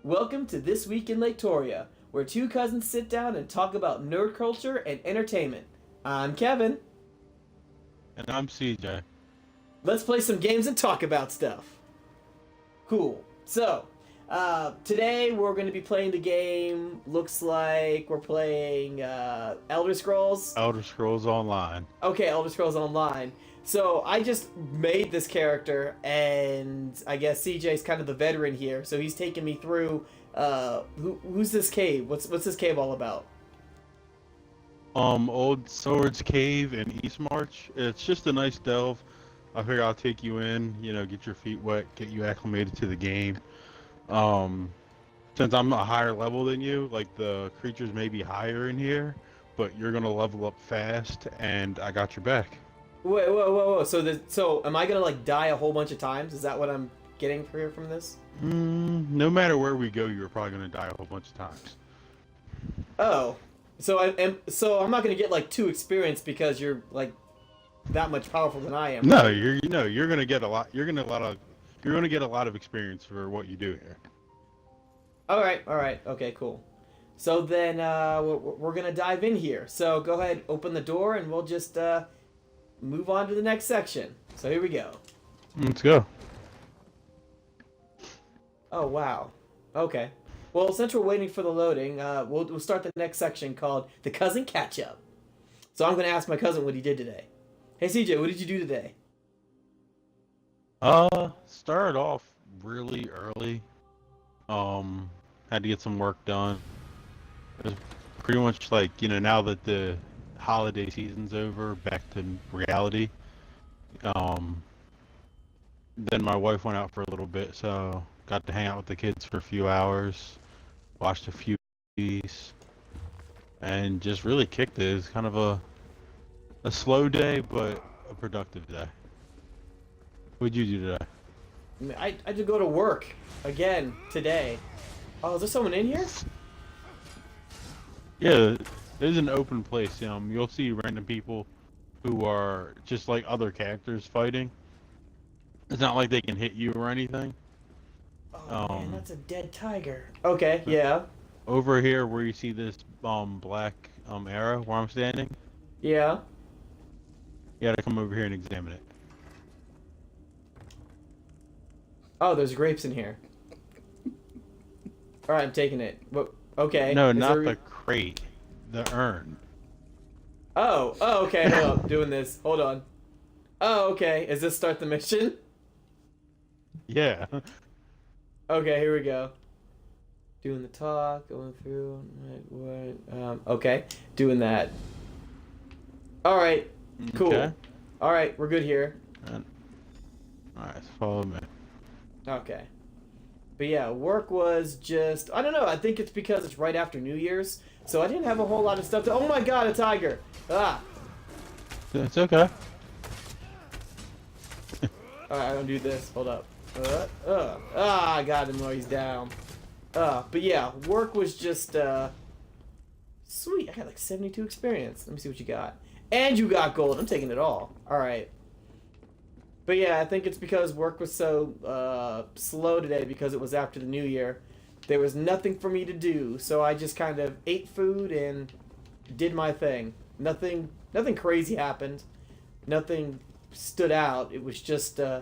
Welcome to This Week in Laketoria, where two cousins sit down and talk about nerd culture and entertainment. I'm Kevin. And I'm CJ. Let's play some games and talk about stuff. Cool. So, today we're going to be playing the game. Looks like we're playing Elder Scrolls. Elder Scrolls Online. Okay, Elder Scrolls Online. So I just made this character, and I guess CJ's kind of the veteran here, so he's taking me through. Who's this cave? What's this cave all about? Old Swords Cave in East March. It's just a nice delve. I figure I'll take you in, get your feet wet, get you acclimated to the game. Since I'm a higher level than you, like the creatures may be higher in here, but you're gonna level up fast, and I got your back. Wait, whoa. So am I gonna like die a whole bunch of times? Is that what I'm getting here from this? No matter where we go, you're probably gonna die a whole bunch of times. Oh, so I'm not gonna get like 2 experience because you're like that much powerful than I am. No, you're gonna get a lot. You're gonna get a lot of experience for what you do here. All right. Okay, cool. So then we're gonna dive in here. So go ahead, open the door, and we'll just move on to the next section. So here we go. Let's go. Oh wow. Okay. Well, since we're waiting for the loading, we'll start the next section called the cousin catch up. So I'm gonna ask my cousin what he did today. Hey CJ, what did you do today? Started off really early. Had to get some work done. It was pretty much like, now that the holiday season's over, back to reality. Then my wife went out for a little bit, so got to hang out with the kids for a few hours, watched a few movies, and just really kicked it. It was kind of a slow day, but a productive day. What'd you do today? I had to go to work again today. Oh, is there someone in here? Yeah, there's an open place. You'll see random people who are just like other characters fighting. It's not like they can hit you or anything. Oh man, that's a dead tiger. Okay, yeah. Over here, where you see this black arrow where I'm standing, Yeah. you gotta come over here and examine it. Oh, there's grapes in here. All right, I'm taking it. What? Okay. No, Is not there... the crate, the urn. Oh, okay. Hold on. Doing this. Hold on. Oh, okay. Is this start the mission? Yeah. Okay, here we go. Doing the talk, going through. Okay, doing that. All right. Cool. Okay. All right, we're good here. Alright, follow me. Okay. But yeah, work was just, I don't know, I think it's because it's right after New Year's, so I didn't have a whole lot of stuff to, oh my god, a tiger! Ah! It's okay. Alright, I'm gonna do this, hold up. I got him while he's down. But yeah, work was just, sweet, I got like 72 experience. Let me see what you got. And you got gold, I'm taking it all. Alright. But yeah, I think it's because work was so slow today because it was after the new year. There was nothing for me to do, so I just kind of ate food and did my thing. Nothing crazy happened. Nothing stood out. It was just I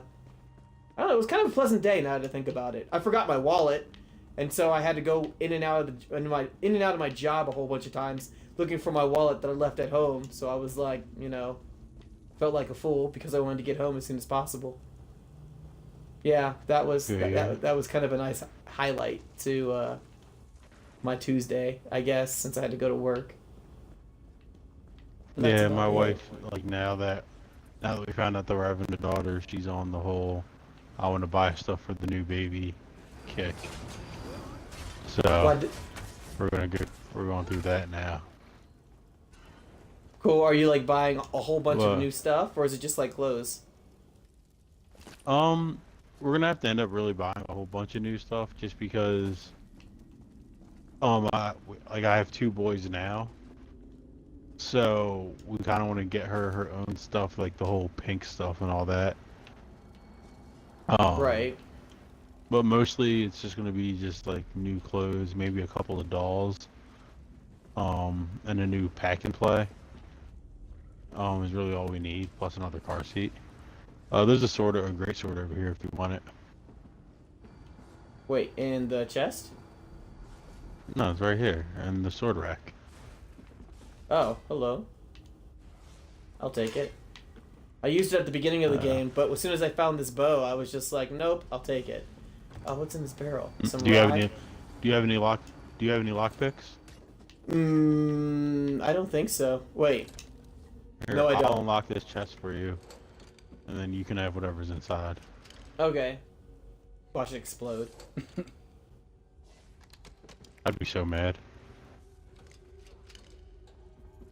don't know, it was kind of a pleasant day now that I think about it. I forgot my wallet, and so I had to go in and out of my job a whole bunch of times looking for my wallet that I left at home. So I was like, felt like a fool because I wanted to get home as soon as possible. Yeah, that was that was kind of a nice highlight to my Tuesday, I guess, since I had to go to work. Yeah, my wife, like now that we found out that we're having a daughter, she's on the whole I want to buy stuff for the new baby kick. So we're going through that now. Cool. Are you like buying a whole bunch of new stuff, or is it just like clothes? We're gonna have to end up really buying a whole bunch of new stuff just because I have 2 boys now, so we kind of want to get her own stuff, like the whole pink stuff and all that. Right. But mostly it's just gonna be just like new clothes, maybe a couple of dolls, and a new pack and play. Is really all we need, plus another car seat. There's a great sword over here if you want it. Wait, in the chest? No, it's right here, in the sword rack. Oh, hello. I'll take it. I used it at the beginning of the game, but as soon as I found this bow, I was just like, nope, I'll take it. Oh, what's in this barrel? Some Do you have rye? any? Do you have any lock? Do you have any lock picks? I don't think so. Wait. Here, No, I I'll don't. unlock this chest for you, and then you can have whatever's inside. Okay. Watch it explode. I'd be so mad.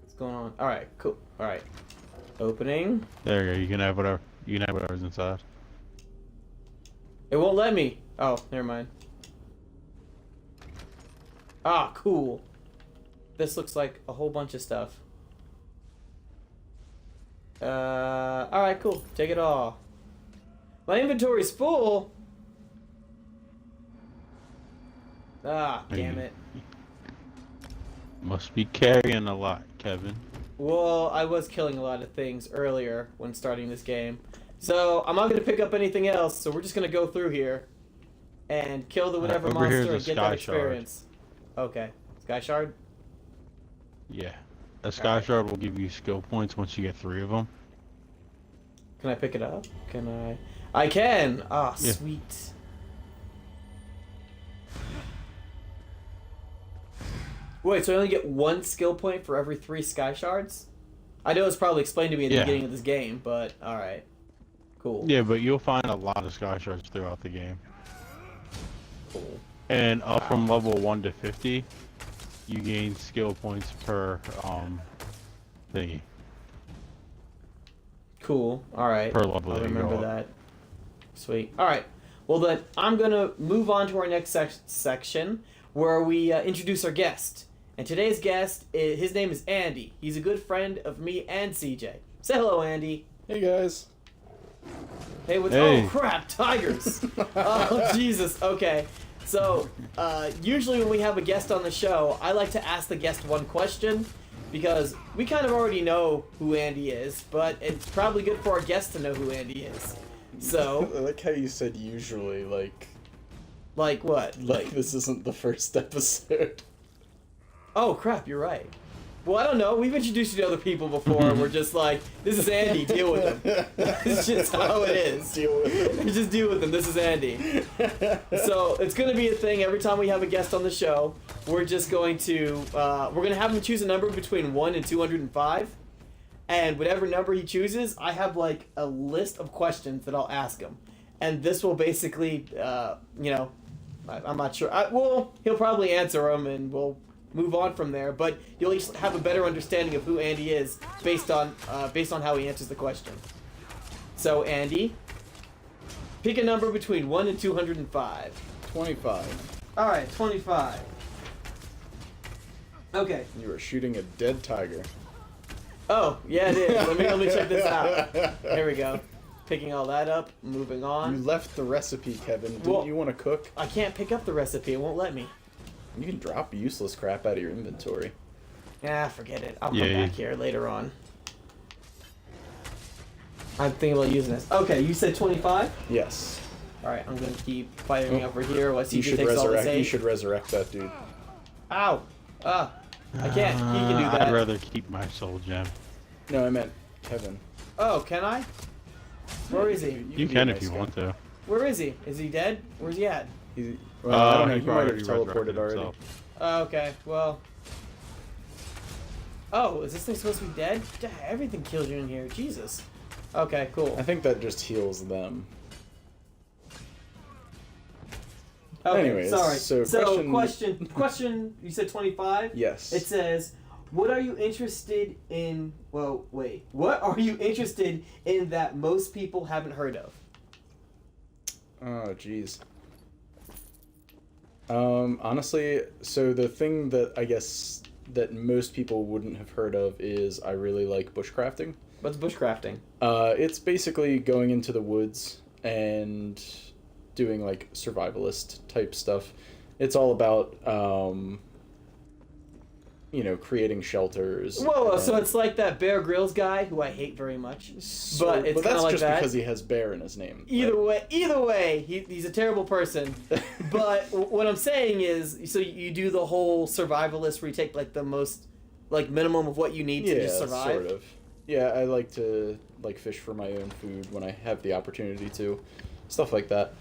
What's going on? Alright, cool. Alright. Opening. There you go. You can have whatever. You can have whatever's inside. It won't let me. Oh, never mind. Ah, cool. This looks like a whole bunch of stuff. Alright, cool. Take it all. My inventory's full. Ah, damn it. Must be carrying a lot, Kevin. Well, I was killing a lot of things earlier when starting this game. So, I'm not going to pick up anything else, so we're just going to go through here and kill the whatever over here's monster a and get sky that experience. Okay. Sky Shard? Yeah. A sky shard will give you skill points once you get 3 of them. Can I pick it up? Can I? I can! Ah, Yeah. sweet. Wait, so I only get 1 skill point for every 3 Sky Shards? I know it's probably explained to me at the Yeah. beginning of this game, but alright. Cool. Yeah, but you'll find a lot of sky shards throughout the game. Cool. And up from level 1 to 50, you gain skill points per thingy. Cool. Alright. Per level I'll that you remember go up. that. Sweet. Alright. Well then, I'm gonna move on to our next section where we introduce our guest. And today's guest, his name is Andy. He's a good friend of me and CJ. Say hello, Andy. Hey guys. Hey, what's... Hey. Oh, crap, tigers. Oh, Jesus. Okay. So, usually when we have a guest on the show, I like to ask the guest one question because we kind of already know who Andy is, but it's probably good for our guest to know who Andy is. So, I like how you said usually, like what? like this isn't the first episode. Oh, crap, you're right. Well, I don't know. We've introduced you to other people before, and we're just like, this is Andy, deal with him. It's just how it is. Deal with it. Just deal with him. This is Andy. So it's going to be a thing every time we have a guest on the show. We're just going to have him choose a number between 1 and 205. And whatever number he chooses, I have like a list of questions that I'll ask him. And this will basically, I'm not sure. Well, he'll probably answer them and we'll move on from there. But you'll at least have a better understanding of who Andy is based on how he answers the question. So, Andy, pick a number between 1 and 205. 25. Alright, 25. Okay. You were shooting a dead tiger. Oh, yeah, it is. Let me check this out. There we go. Picking all that up, moving You on. left the recipe, Kevin. Didn't Well- you want to cook? I can't pick up the recipe, it won't let me. You can drop useless crap out of your inventory. Ah, forget it. I'll come Yeah. back here later on. I'm thinking about using this. Okay, you said 25? Yes. Alright, I'm gonna keep firing over here while You CJ should takes all this resurrect. You aid. should resurrect that dude. Ow! Ah! I can't. He can do that. I'd rather keep my soul gem. No, I meant Kevin. Oh, can I? Where is he? You be a can nice if you guy. want to. Where is he? Is he dead? Where's he at? Well, I don't know. he He might have already teleported resurrected already. himself. Oh, okay, well... Oh, is this thing supposed to be dead? Yeah, everything kills you in here. Jesus. Okay, cool. I think that just heals them. Okay, Anyways, sorry. so Question, you said 25? Yes. It says, what are you interested in... Well, wait. What are you interested in that most people haven't heard of? Oh, jeez. Honestly, so the thing that I guess that most people wouldn't have heard of is I really like bushcrafting. What's bushcrafting? It's basically going into the woods and doing like survivalist type stuff. It's all about creating shelters. Whoa, so it's like that Bear Grylls guy who I hate very much. But it's that's like just that. because he has bear in his name. Either way, he's a terrible person. But what I'm saying is, so you do the whole survivalist where you take like the most, like minimum of what you need to just survive. Sort of. Yeah, I like to fish for my own food when I have the opportunity to, stuff like that.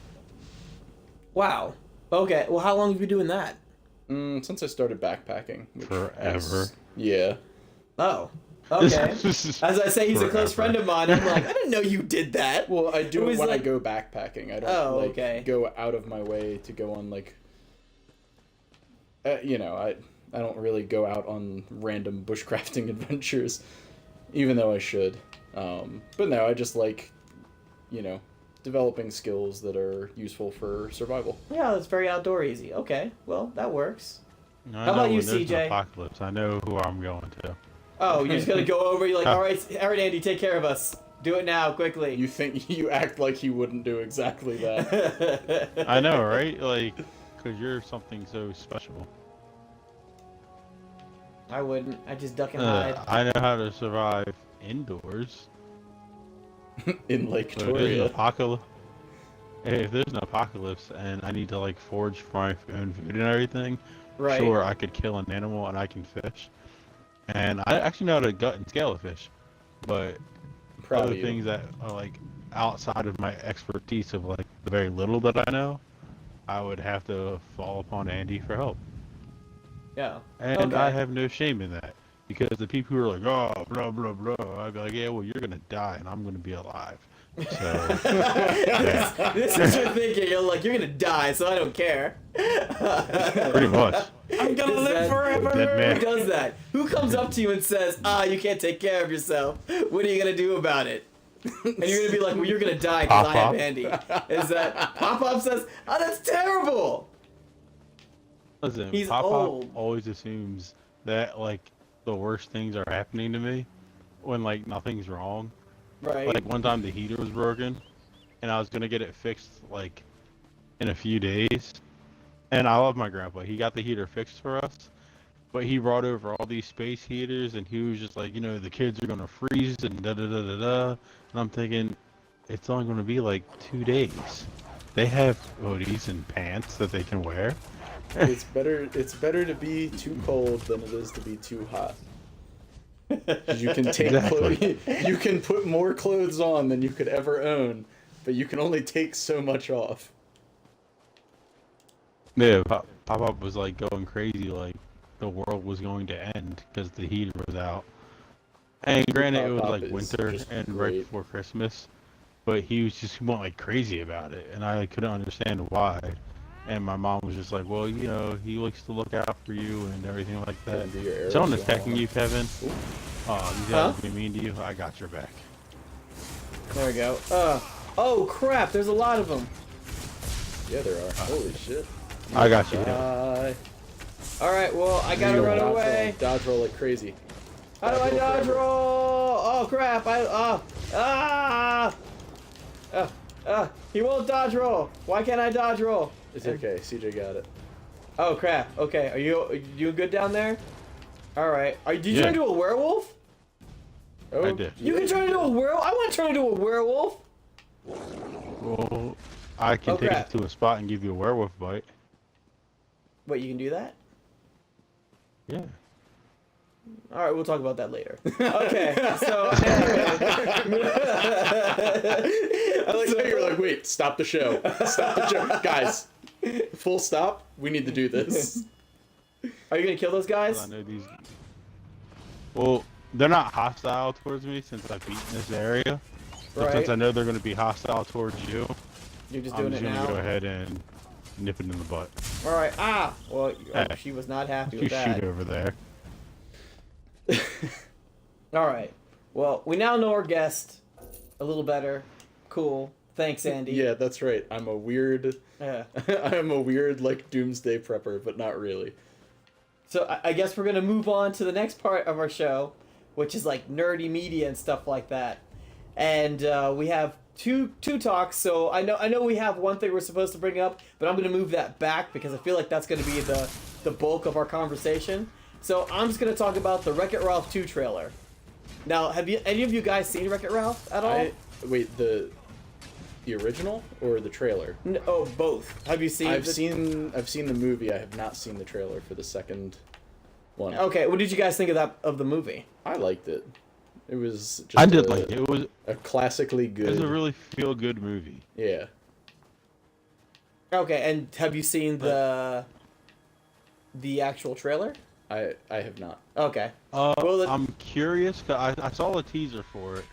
Wow. Okay. Well, how long have you been doing that? Since I started backpacking. Forever. Yeah. Oh. Okay. As I say, he's a close friend of mine. I'm like, I didn't know you did that. Well, I do it when I go backpacking. I don't go out of my way to go on I don't really go out on random bushcrafting adventures, even though I should. But no, I just like, developing skills that are useful for survival. Yeah, that's very outdoorsy. Okay, well, that works. How about you, CJ? CJ? Apocalypse. I know who I'm going to. Oh, you're just gonna go over. You're like, all right, Andy, take care of us. Do it now, quickly. You act like he wouldn't do exactly that. I know, right? Like, because you're something so special. I wouldn't. I just duck and hide. I know how to survive indoors. In Laketoria. If there's an apocalypse and I need to like forage for my own food and everything, Right. sure, I could kill an animal and I can fish. And I actually know how to gut and scale a fish, but other things that are like outside of my expertise of like the very little that I know, I would have to fall upon Andy for help. Yeah. And Okay. I have no shame in that. Because the people who are like, oh, blah, blah, blah, I'd be like, yeah, well, you're going to die and I'm going to be alive. So, yeah. This is your thinking. You're like, you're gonna die, so I don't care. Pretty much. I'm gonna live forever. Dead man. Who does that? Who comes up to you and says, you can't take care of yourself? What are you gonna do about it? And you're gonna be like, well, you're gonna die because I have Andy. Is that Pop-Pop says, oh, that's terrible. Listen, He's Pop-Pop old. always assumes that, like, the worst things are happening to me when, like, nothing's wrong. Right. Like, one time the heater was broken, and I was gonna get it fixed, like, in a few days. And I love my grandpa. He got the heater fixed for us, but he brought over all these space heaters, and he was just like, the kids are gonna freeze, and da-da-da-da-da. And I'm thinking, it's only gonna be, like, 2 days. They have hoodies and pants that they can wear. It's better to be too cold than it is to be too hot. You can take you can put more clothes on than you could ever own, but you can only take so much off. Yeah, Pop-Up was like going crazy, like the world was going to end because the heater was out. And granted, it was Pop-Pop like is winter just and right great. before Christmas, but he went like crazy about it, and I couldn't understand why. And my mom was just like, well, he likes to look out for you and everything like that. And do your arrows Someone while attacking on you, it. Kevin. Ooh. These guys be mean to you. I got your back. There we go. Oh crap! There's a lot of them. Yeah, there are. Holy shit. I got you. Die. All right. Well, I gotta run away. Dodge roll like crazy. How do I dodge forever. roll? Oh crap! He won't dodge roll. Why can't I dodge roll? It's okay. CJ got it. Oh crap! Okay, are you good down there? All right. Did you turn into a werewolf? Oh, I did. You can turn into a werewolf. I want to turn into a werewolf. Well, I can take crap. it to a spot and give you a werewolf bite. Wait, you can do that? Yeah. All right, we'll talk about that later. Okay, so anyway. I like how you're like, wait, stop the show. Stop the show. Guys, full stop. We need to do this. Are you gonna kill those guys? I know these. Well, they're not hostile towards me since I've beaten this area. But Right. since I know they're going to be hostile towards you, You're just I'm doing just it going to now. go ahead and nip it in the butt. All right. Well, Hey. she was not happy You with that. shoot over there. All right. Well, we now know our guest a little better. Cool. Thanks, Andy. Yeah, that's right. I'm a weird like doomsday prepper, but not really. So I guess we're gonna move on to the next part of our show, which is like nerdy media and stuff like that. And we have two talks. So I know we have one thing we're supposed to bring up, but I'm gonna move that back because I feel like that's gonna be the bulk of our conversation. So I'm just gonna talk about the Wreck-It Ralph 2 trailer. Now, have any of you guys seen Wreck-It Ralph at all? Wait, the original or the trailer? No, oh, both. Have you seen? I've seen the movie. I have not seen the trailer for the second one. Okay, what did you guys think of the movie? I liked it. It was just I did like it. It was a classically good. It was a really feel-good movie. Yeah. Okay, and have you seen the actual trailer? I have not. Okay. Well, I'm curious, cause I saw a teaser for it,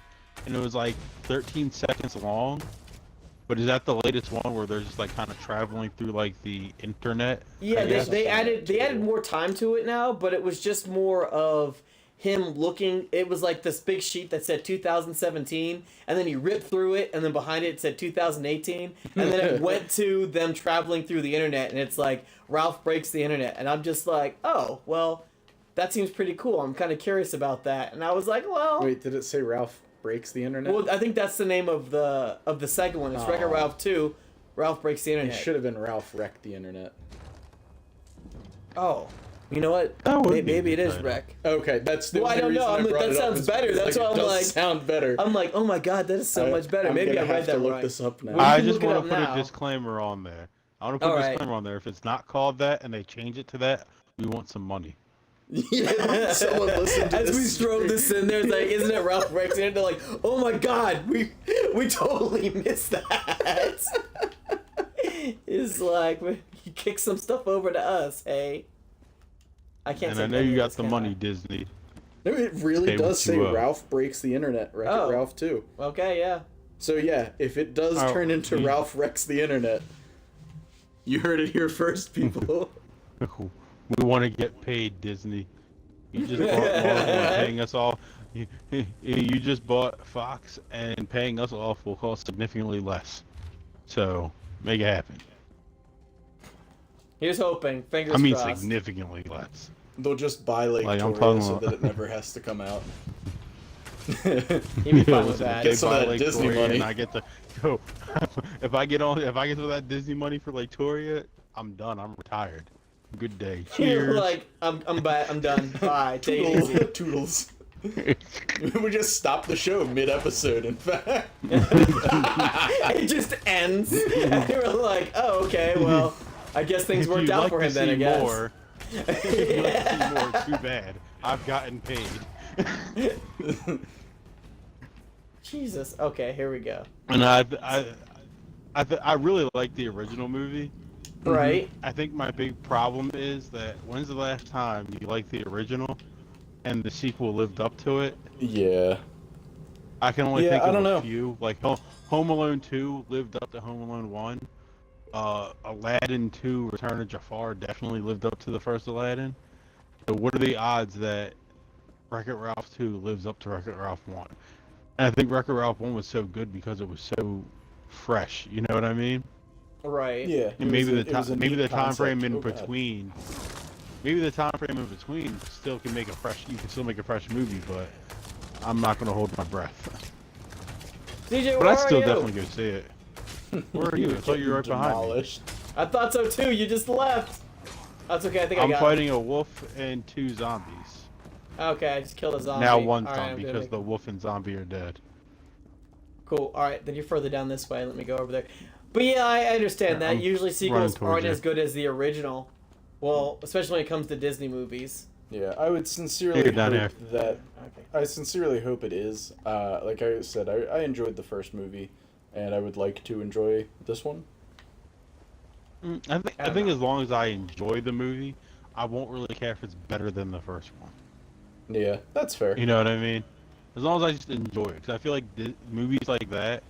and it was like 13 seconds long. But is that the latest one where they're just like kind of traveling through like the internet? Yeah, they added more time to it now, but it was just more of him looking. It was like this big sheet that said 2017, and then he ripped through it, and then behind it said 2018, and then it went to them traveling through the internet, and it's like Ralph breaks the internet, and I'm just like, oh well, that seems pretty cool. I'm kind of curious about that, and I was like, well, wait, did it say Ralph breaks the internet? Well, I think that's the name of the second one. It's Wreck-It Ralph 2. Ralph breaks the internet. It should have been Ralph wrecked the internet. Oh. You know what? Maybe it is Wreck. Okay, that's the well, only I don't reason know. I brought that it sounds up better. That's why I'm like. Sound better. I'm like, oh my god, that is so much better. Maybe I read that look right. this up now. Well, I you can just look it want to up put now. a disclaimer on there. I want to put a disclaimer on there. If it's not called that and they change it to that, we want some money. Yeah, someone listened to As this. we throw this in there, it's like, isn't it Ralph breaks the internet? They're like, oh my god, we totally missed that. It's like he kicked some stuff over to us. Hey. I can't. And I know you got the money, Disney. No, it really does say Ralph breaks the internet. Wreck-It Ralph 2. Okay, yeah. So yeah, if it does turn into Ralph wrecks the internet, you heard it here first, people. We want to get paid, Disney. You just bought Marvel and paying us all. You just bought Fox, and paying us off will cost significantly less. So make it happen. Here's hoping. Fingers I mean, crossed. significantly less. They'll just buy Laketoria so that it never has to come out. You'd be fine with that. Get some of that Disney money. And I get to go. If I get some of that Disney money for Laketoria, I'm done. I'm retired. Good day. You're Cheers. like, I'm done. Bye. Take it easy. Toodles. We just stopped the show mid-episode, in fact. It just ends. And we're like, oh, okay, well, I guess things worked out for him then, I guess. More, if you'd like to see more, too bad. I've gotten paid. Jesus. Okay, here we go. And I really like the original movie. Right. I think my big problem is that when's the last time you liked the original and the sequel lived up to it? Yeah. I can only think I of don't know. a few. Like Home Alone 2 lived up to Home Alone 1. Aladdin 2 Return of Jafar definitely lived up to the first Aladdin. So what are the odds that Wreck-It Ralph 2 lives up to Wreck-It Ralph 1? And I think Wreck-It Ralph 1 was so good because it was so fresh, you know what I mean? Right. Yeah. And maybe the time frame in God. between maybe the time frame in between still can make you can still make a fresh movie, but I'm not gonna hold my breath. DJ, But where I'd still are you? definitely go see it. Where are you? I thought you were right behind me. Demolished. I thought so too. You just left. That's okay. I think I I'm got fighting a wolf and 2 zombies. it. Okay, I just killed a zombie. Now 1 All right, I'm zombie gonna because make- the wolf and zombie are dead. Cool. All right, then you're further down this way. Let me go over there. But yeah, I understand that. I'm Usually sequels running towards aren't you. as good as the original. Well, especially when it comes to Disney movies. Yeah, I would sincerely Here, down hope here. that. Okay. I sincerely hope it is. Like I said, I enjoyed the first movie, and I would like to enjoy this one. I think as long as I enjoy the movie, I won't really care if it's better than the first one. Yeah, that's fair. You know what I mean? As long as I just enjoy it, because I feel like movies like that,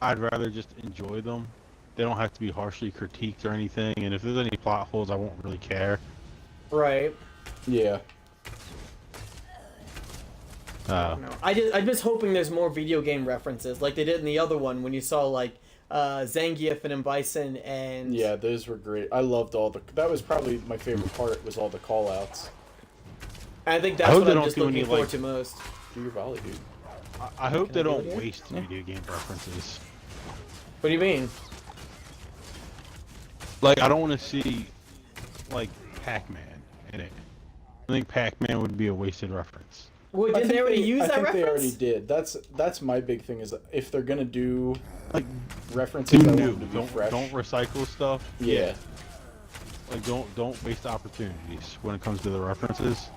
I'd rather just enjoy them. They don't have to be harshly critiqued or anything, and if there's any plot holes, I won't really care. Right. Yeah. No. I'm just hoping there's more video game references, like they did in the other one when you saw like Zangief and Bison and Yeah, those were great. I loved all the. That was probably my favorite part. Was all the call outs. I think I that's hope what they I'm don't just do looking any, forward like- to most. Do your volley, dude. I hope Can they I do don't it here? waste video game references. What do you mean? Like, I don't want to see, like, Pac-Man in it. I think Pac-Man would be a wasted reference. Well, didn't they already use that I think reference? they already did. That's my big thing is if they're gonna do Like, references, do I want new. them to be Don't fresh. recycle stuff. Yeah. Like, don't waste opportunities when it comes to the references.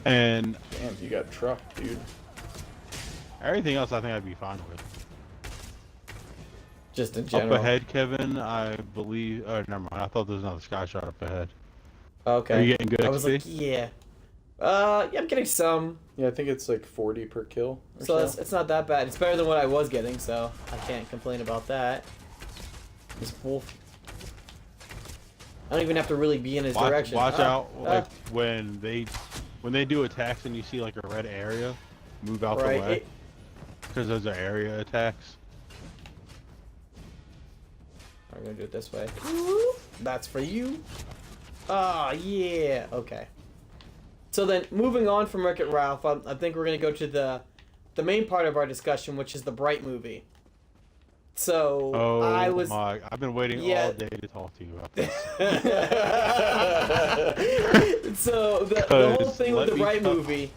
And Damn, you got trucked, dude. everything else, I think I'd be fine with. Just in Up general. ahead, Kevin, I believe. Oh, never mind. I thought there was another sky shot up ahead. Okay. Are you getting good I XP? was like, yeah. Yeah, I'm getting some. Yeah, I think it's like 40 per kill. Or So it's not that bad. It's better than what I was getting, so I can't complain about that. This wolf. I don't even have to really be in his direction. Watch out, like ah. when they do attacks and you see like a red area, move out Right, the way, because those are area attacks. I'm gonna do it this way. That's for you. Ah, yeah. Okay. So then, moving on from Wreck-It Ralph, I think we're gonna go to the main part of our discussion, which is the Bright movie. So Oh I've been waiting Yeah. all day to talk to you about this. So the whole 'Cause thing with let the me Bright tell- movie.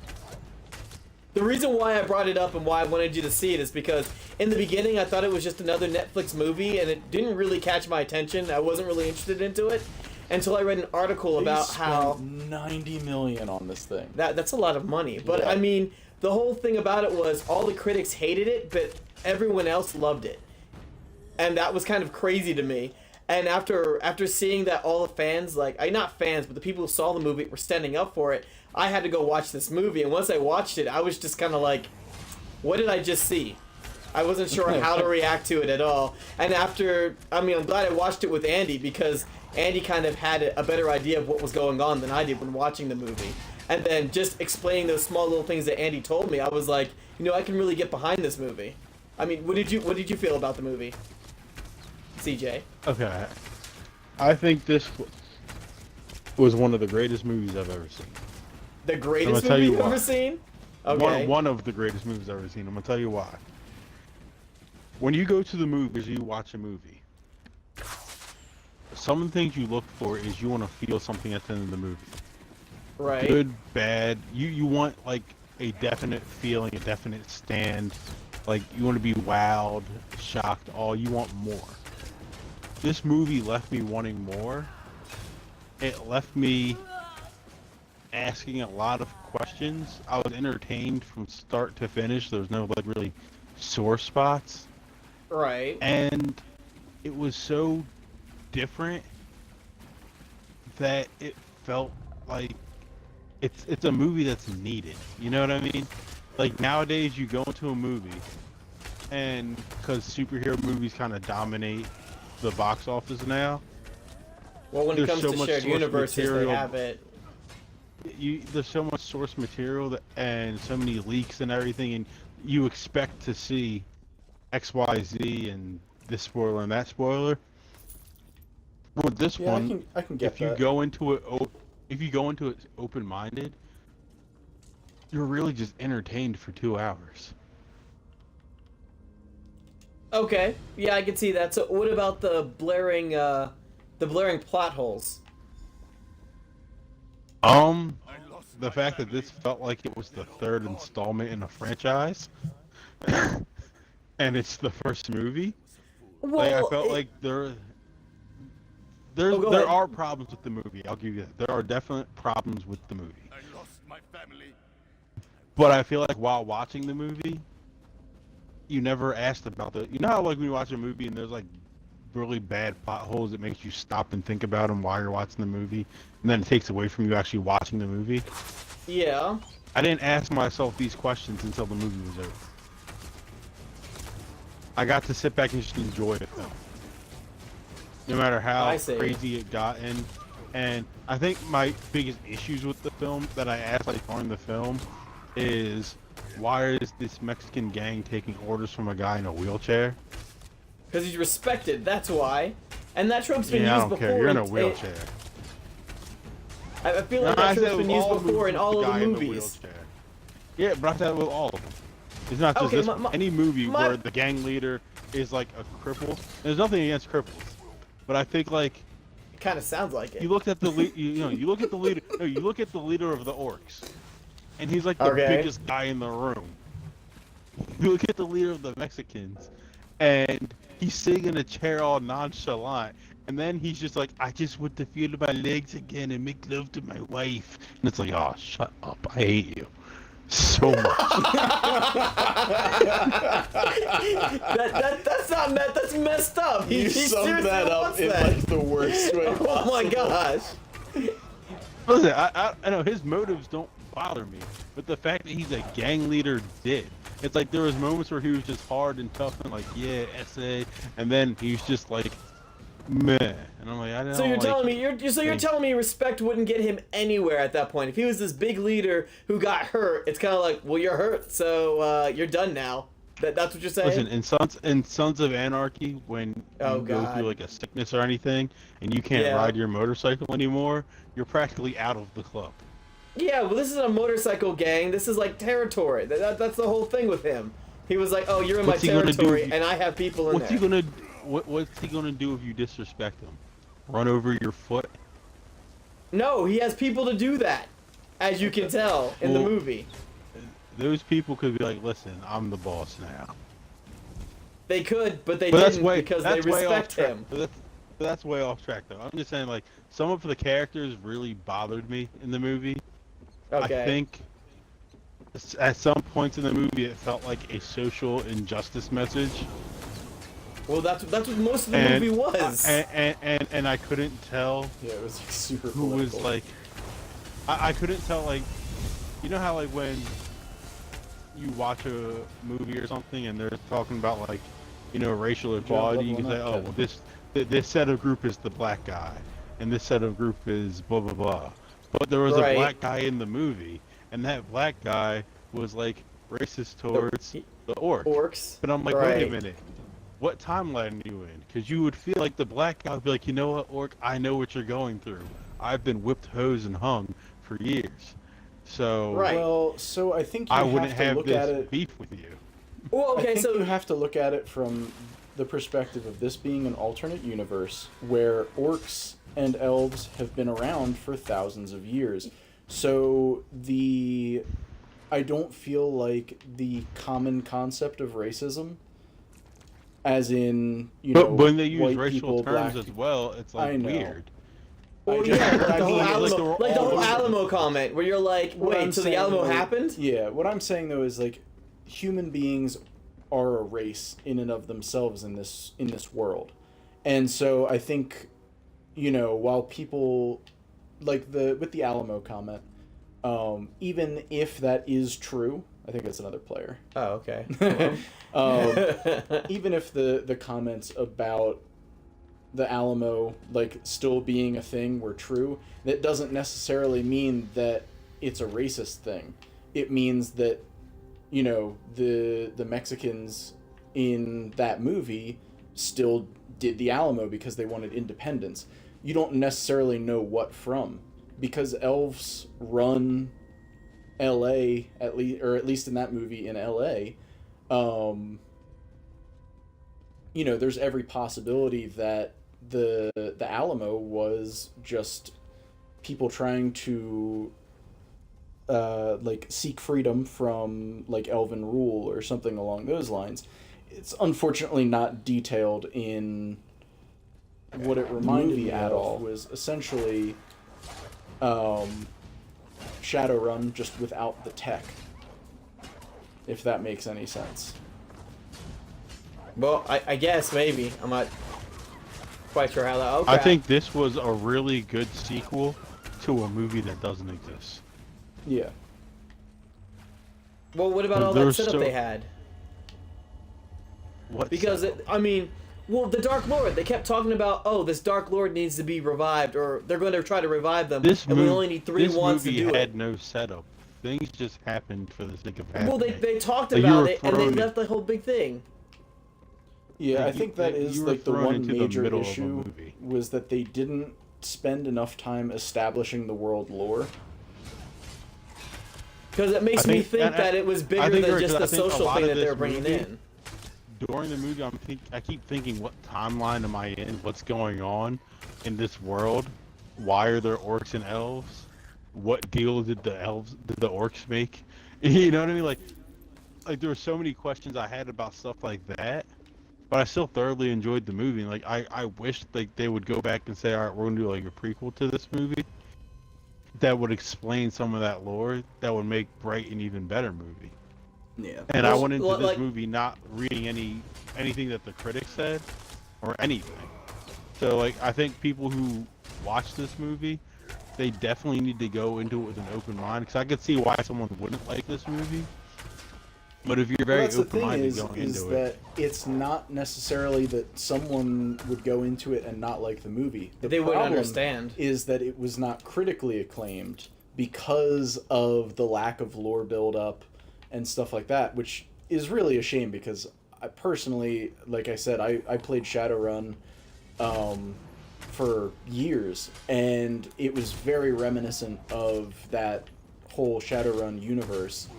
The reason why I brought it up and why I wanted you to see it is because in the beginning I thought it was just another Netflix movie and it didn't really catch my attention. I wasn't really interested into it until I read an article about how 90 million on this thing. that's a lot of money. But Yeah. I mean, the whole thing about it was all the critics hated it, but everyone else loved it. And that was kind of crazy to me. And after seeing that all the fans, not fans, but the people who saw the movie were standing up for it, I had to go watch this movie. And once I watched it, I was just kind of like, what did I just see? I wasn't sure how to react to it at all. And I'm glad I watched it with Andy because Andy kind of had a better idea of what was going on than I did when watching the movie. And then just explaining those small little things that Andy told me, I was like, I can really get behind this movie. I mean, what did you feel about the movie? CJ. Okay, I think this was one of the greatest movies I've ever seen. The greatest I'm gonna tell movie you you've why. ever seen? Okay. One of the greatest movies I've ever seen. I'm gonna tell you why. When you go to the movies, you watch a movie. Some of the things you look for is you want to feel something at the end of the movie. Right. Good, bad. You want like a definite feeling, a definite stand. Like you want to be wowed, shocked. All you want more. This movie left me wanting more. It left me asking a lot of questions. I was entertained from start to finish. There was no like really sore spots. Right. And it was so different that it felt like it's a movie that's needed. You know what I mean? Like nowadays you go into a movie and because superhero movies kind of dominate the box office now. Well, when it there's comes so to much shared source universes, they material. have it. There's so much source material and so many leaks and everything, and you expect to see X, Y, Z, and this spoiler and that spoiler. With this Yeah, one, I can get if you that. go into it open-minded, you're really just entertained for 2 hours. Okay. Yeah, I can see that. So, what about the blaring plot holes? The fact that this felt like it was the third installment in a franchise, and it's the first movie. Like I felt like there go ahead. are problems with the movie. I'll give you that. There are definite problems with the movie. I lost my family. But I feel like while watching the movie, you never asked about you know how like when you watch a movie and there's like really bad plot holes that makes you stop and think about them while you're watching the movie, and then it takes away from you actually watching the movie. Yeah. I didn't ask myself these questions until the movie was over. I got to sit back and just enjoy the film. No matter how I see. crazy it got in. And I think my biggest issues with the film that I asked like during the film is why is this Mexican gang taking orders from a guy in a wheelchair? Because he's respected, that's why. And that trope's been Yeah, I used don't before. care. You're in a in- wheelchair. I feel like No, I that trope's said been with used all before in movies, all the of guy the in movies. wheelchair. Yeah, but I said with all of them. It's not just Okay, this one. Any movie my- where the gang leader is like a cripple. There's nothing against cripples, but I think like It kind of sounds like it. you looked at the you look at the leader. No, you look at the leader of the orcs, and he's like the Okay. biggest guy in the room. You look at the leader of the Mexicans, and he's sitting in a chair all nonchalant, and then he's just like, I just want to feel my legs again and make love to my wife. And it's like, oh, shut up. I hate you so much. That's not that's messed up. You He summed seriously that up wants in that. like the worst way possible. Oh my gosh. Listen, I know his motives don't bother me, but the fact that he's a gang leader did. It's like there was moments where he was just hard and tough and like, yeah, SA, and then he's just like, meh. And I'm like, I don't So you're like telling it. me you're telling me respect wouldn't get him anywhere at that point. If he was this big leader who got hurt, it's kind of like, well, you're hurt, so you're done now. That's what you're saying. Listen, in Sons of Anarchy, when Oh, you go God. through like a sickness or anything, and you can't Yeah. ride your motorcycle anymore, you're practically out of the club. Yeah, well, this is a motorcycle gang. This is like territory. That's the whole thing with him. He was like, oh, you're in What's my he gonna do territory, if you- and I have people in What's there. he gonna What's he gonna do if you disrespect him? Run over your foot? No, he has people to do that, as you can tell in the Well, movie. Those people could be like, listen, I'm the boss now. They could, but they But that's didn't way because they that's way off respect track. him. But that's way off track though. I'm just saying like some of the characters really bothered me in the movie. Okay. I think at some points in the movie it felt like a social injustice message. Well, that's what most of the And- movie was. And I couldn't tell Yeah, it was like super who was political. like I couldn't tell like you know how like when you watch a movie or something and they're talking about like racial equality, you can say, level oh, one up, this set of group is the black guy and this set of group is blah blah blah. But there was Right. a black guy in the movie, and that black guy was like racist towards the orc. Orcs. But I'm like, right. wait a minute, what timeline are you in? Because you would feel like the black guy would be like, you know what, orc, I know what you're going through. I've been whipped, hosed, and hung for years. So Right. Well, so I think you I have wouldn't to have look at this it. beef with you. Well, I okay, think so you have to look at it from the perspective of this being an alternate universe where orcs and elves have been around for thousands of years. So I don't feel like the common concept of racism, as in, But when they use white racial people, terms black as well, it's like I know. weird. well, just- yeah, like I the whole mean, like Alamo, they were like the all whole over- Alamo comment, where you're like, What I'm wait, so the saying, Alamo though- happened? Yeah, what I'm saying though is like human beings are a race in and of themselves in this world. And so I think while people like with the Alamo comment, even if that is true, I think it's another player. Oh, okay. Even if the comments about the Alamo like still being a thing were true, that doesn't necessarily mean that it's a racist thing. It means that the Mexicans in that movie still did the Alamo because they wanted independence. You don't necessarily know what from, because elves run LA at least in that movie in LA. There's every possibility that the Alamo was just people trying to seek freedom from like elven rule or something along those lines. It's unfortunately not detailed in what it reminded me at of all. was essentially Shadowrun just without the tech, if that makes any sense. Well, I guess maybe. I'm not quite sure how that. Okay. I think this was a really good sequel to a movie that doesn't exist. Yeah. Well, what about all that There's setup so- they had? What? Because the Dark Lord. They kept talking about, oh, this Dark Lord needs to be revived, or they're going to try to revive them, This and we only need 3 this wands to movie do had it. no setup. Things just happened for the sake of happening. Well, they talked Like, you about were it, and they thrown- left the whole big thing. Yeah, I You- think that you is were like the thrown one into the major middle of a issue movie. was that they didn't spend enough time establishing the world lore. Because it makes me think that it was bigger than Eric, just the I think a social lot thing of that they this were bringing movie- in. During the movie, I keep thinking, what timeline am I in? What's going on in this world? Why are there orcs and elves? What deal did the orcs make? You know what I mean? Like there were so many questions I had about stuff like that, but I still thoroughly enjoyed the movie. Like I wish like they would go back and say, all right, we're gonna do like a prequel to this movie that would explain some of that lore that would make Bright an even better movie. Yeah. And I went into this like- movie not reading anything that the critics said or anything. So like I think people who watch this movie, they definitely need to go into it with an open mind, because I could see why someone wouldn't like this movie. But if you're very that's the thing open-minded going is into that it, it's not necessarily that someone would go into it and not like the movie. They wouldn't understand. Is that it was not critically acclaimed because of the lack of lore build-up and stuff like that, which is really a shame, because I personally, like I said, I played Shadowrun for years, and it was very reminiscent of that whole Shadowrun universe.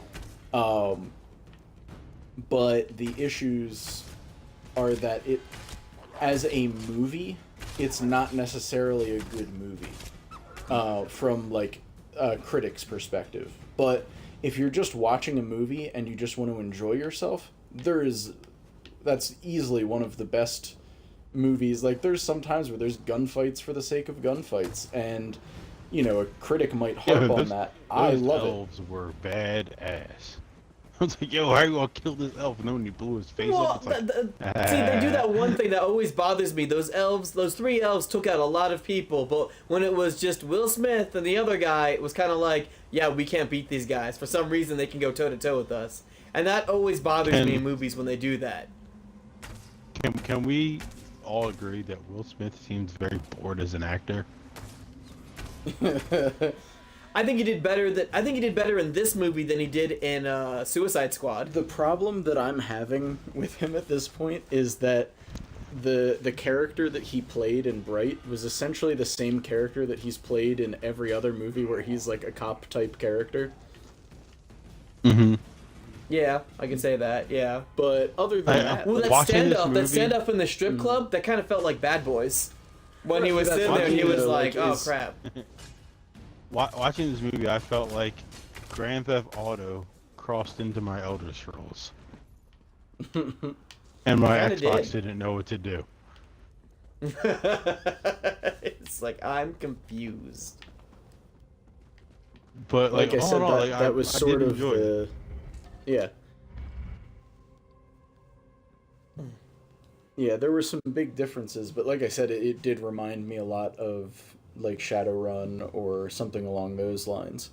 But the issues are that it, as a movie, it's not necessarily a good movie from like a critic's perspective. But if you're just watching a movie and you just want to enjoy yourself, that's easily one of the best movies. Like there's sometimes where there's gunfights for the sake of gunfights, and you know, a critic might harp on that. I love it. elves were badass. I was like, yo, how are you gonna kill this elf? And then when he blew his face Well, off, it's like, see, they do that one thing that always bothers me. Those 3 elves took out a lot of people, but when it was just Will Smith and the other guy, it was kind of like, yeah, we can't beat these guys. For some reason, they can go toe-to-toe with us. And that always bothers me in movies when they do that. Can we all agree that Will Smith seems very bored as an actor? I think he did better in this movie than he did in Suicide Squad. The problem that I'm having with him at this point is that the character that he played in Bright was essentially the same character that he's played in every other movie where he's like a cop type character. Mm-hmm. Yeah, I can say that. Yeah, but other than that, well, that Watching this stand movie- up in the strip club, that kind of felt like Bad Boys. When he was That's sitting there, and he funny, was though, like, like, "Oh is- crap." Watching this movie, I felt like Grand Theft Auto crossed into my Elder Scrolls. And my Kinda Xbox did. didn't know what to do. It's like, I'm confused. But like I said, all in all, that was I sort did of enjoy it. the, yeah. Yeah, there were some big differences, but like I said, it did remind me a lot of like Shadowrun or something along those lines.